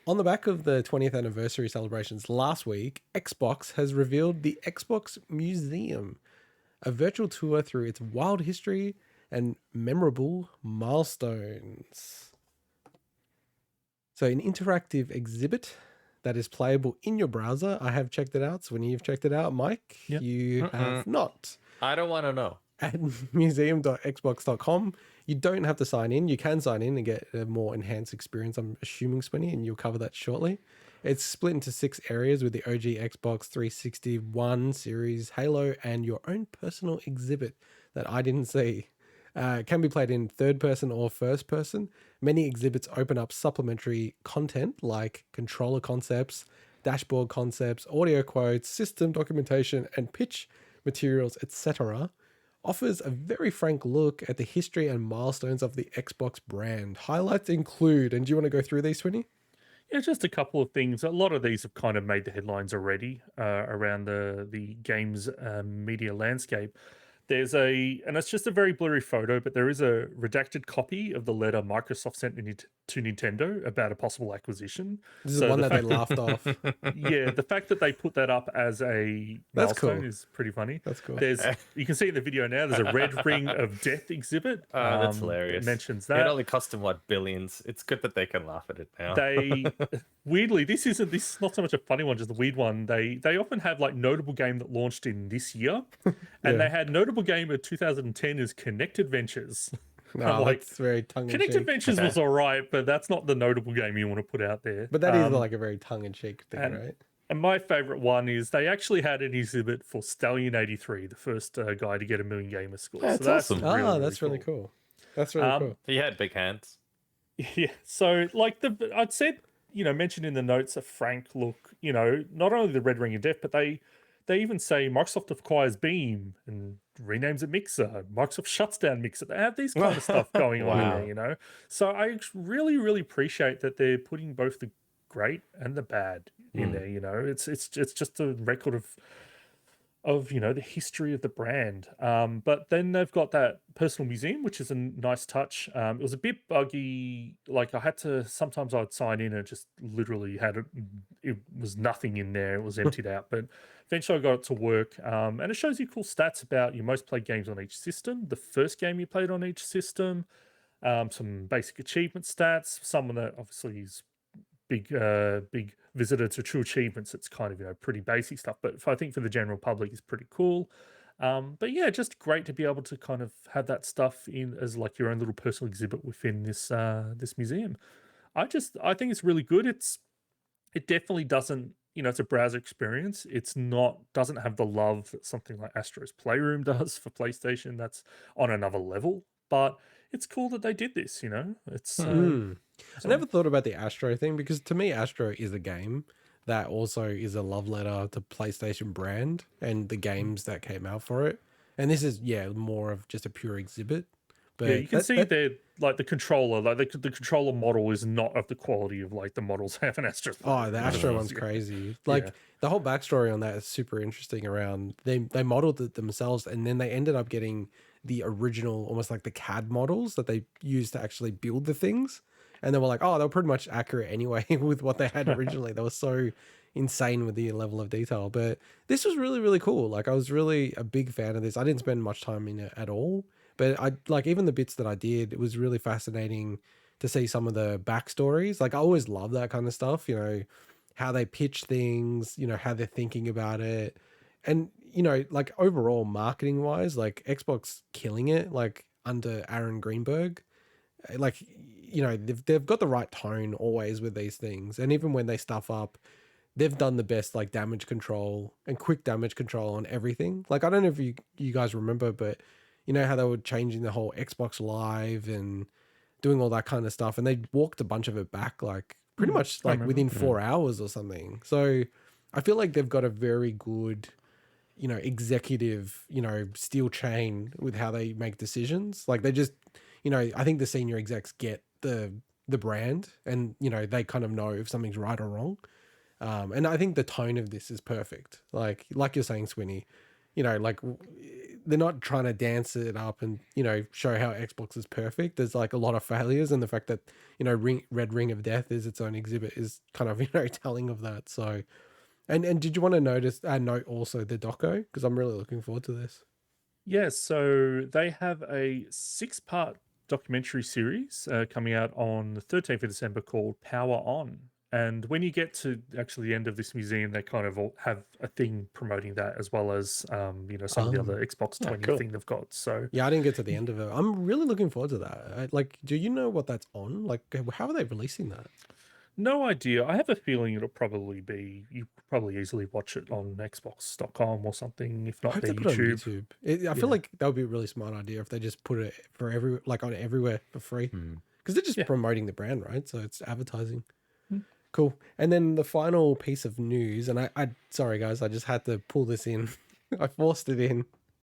On the back of the 20th anniversary celebrations last week, Xbox has revealed the Xbox Museum, a virtual tour through its wild history and memorable milestones. So an interactive exhibit that is playable in your browser. I have checked it out. So when you've checked it out, Mike, you have not. I don't want to know. At museum.xbox.com, you don't have to sign in. You can sign in and get a more enhanced experience, I'm assuming, Swinny, and you'll cover that shortly. It's split into 6 areas with the OG Xbox 360 One series, Halo, and your own personal exhibit that I didn't see. Can be played in third person or first person. Many exhibits open up supplementary content like controller concepts, dashboard concepts, audio quotes, system documentation, and pitch materials, etc. Offers a very frank look at the history and milestones of the Xbox brand. Highlights include, and do you want to go through these, Swinny? Yeah, just a couple of things. A lot of these have kind of made the headlines already around the games media landscape. There's and it's just a very blurry photo, but there is a redacted copy of the letter Microsoft sent to Nintendo about a possible acquisition. This is the one that they laughed off. Yeah, the fact that they put that up as a milestone is pretty funny. That's cool. You can see in the video now, there's a Red Ring of Death exhibit. That's hilarious. It mentions that. It only cost them, billions? It's good that they can laugh at it now. Weirdly, this is not so much a funny one, just a weird one. They often have like notable game that launched in this year, and they had notable game of 2010 is Connect Adventures. No, that's very tongue-in-cheek. Connect Adventures was all right, but that's not the notable game you want to put out there. But that is like a very tongue-in-cheek thing, right? And my favorite one is they actually had an exhibit for Stallion 83, the first guy to get a million gamer score. That's awesome. That's really cool. That's really cool. He had big hands. Yeah. So like I'd said, mentioned in the notes a frank look, not only the Red Ring of Death, but they even say Microsoft acquires Beam and renames it Mixer. Microsoft shuts down Mixer. They have these kind of stuff going on in there, So I really, really appreciate that they're putting both the great and the bad in there. It's just a record of the history of the brand. But then they've got that personal museum, which is a nice touch. It was a bit buggy. Like sometimes I'd sign in and just literally it was nothing in there. It was emptied out. But eventually I got it to work. And it shows you cool stats about your most played games on each system, the first game you played on each system, some basic achievement stats, someone that obviously is big visitor to True Achievements. It's kind of pretty basic stuff, but I think for the general public it's pretty cool. But yeah, just great to be able to kind of have that stuff in as like your own little personal exhibit within this museum. I think it's really good. It definitely doesn't, it's a browser experience. Doesn't have the love that something like Astro's Playroom does for PlayStation. That's on another level. But it's cool that they did this, It's I never thought about the Astro thing because to me, Astro is a game that also is a love letter to PlayStation brand and the games that came out for it. And this is, more of just a pure exhibit. But yeah, you can see that like the controller, like the controller model is not of the quality of like the models have in Astro. Oh, the Astro one's crazy. Like the whole backstory on that is super interesting around they modeled it themselves and then they ended up getting the original, almost like the CAD models that they used to actually build the things. And they were like, oh, they were pretty much accurate anyway with what they had originally. They were so insane with the level of detail. But this was really, really cool. Like I was really a big fan of this. I didn't spend much time in it at all. But I like even the bits that I did, it was really fascinating to see some of the backstories. Like I always love that kind of stuff, how they pitch things, how they're thinking about it. And, like overall marketing wise, like Xbox killing it, like under Aaron Greenberg, like, they've got the right tone always with these things. And even when they stuff up, they've done the best, like damage control and quick damage control on everything. Like, I don't know if you guys remember, but how they were changing the whole Xbox Live and doing all that kind of stuff. And they walked a bunch of it back, like pretty much like within 4 hours or something. So I feel like they've got a very good, executive, steel chain with how they make decisions. Like they just, I think the senior execs get the brand and, they kind of know if something's right or wrong. And I think the tone of this is perfect. Like you're saying, Swinny, like they're not trying to dance it up and, you know, show how Xbox is perfect. There's like a lot of failures, and the fact that, you know, Red Ring of Death is its own exhibit is kind of, you know, telling of that. So, and did you want to note also the doco? Because I'm really looking forward to this. Yeah, so they have a 6-part documentary series coming out on the 13th of December called Power On. And when you get to actually the end of this museum, they kind of all have a thing promoting that, as well as you know, some of the other Xbox 20 cool. thing they've got. So Yeah, I didn't get to the end of it. I'm really looking forward to that. Like, do you know what that's on? Like, how are they releasing that? no idea. I have a feeling it'll probably be, you could probably easily watch it on Xbox.com or something, if I not hope their they put it on YouTube. YouTube. I feel like that would be a really smart idea if they just put it for on everywhere for free. Because they're just Yeah. promoting the brand, right? So it's advertising. Hmm. Cool. And then the final piece of news, and I sorry guys, I just had to pull this in. I forced it in.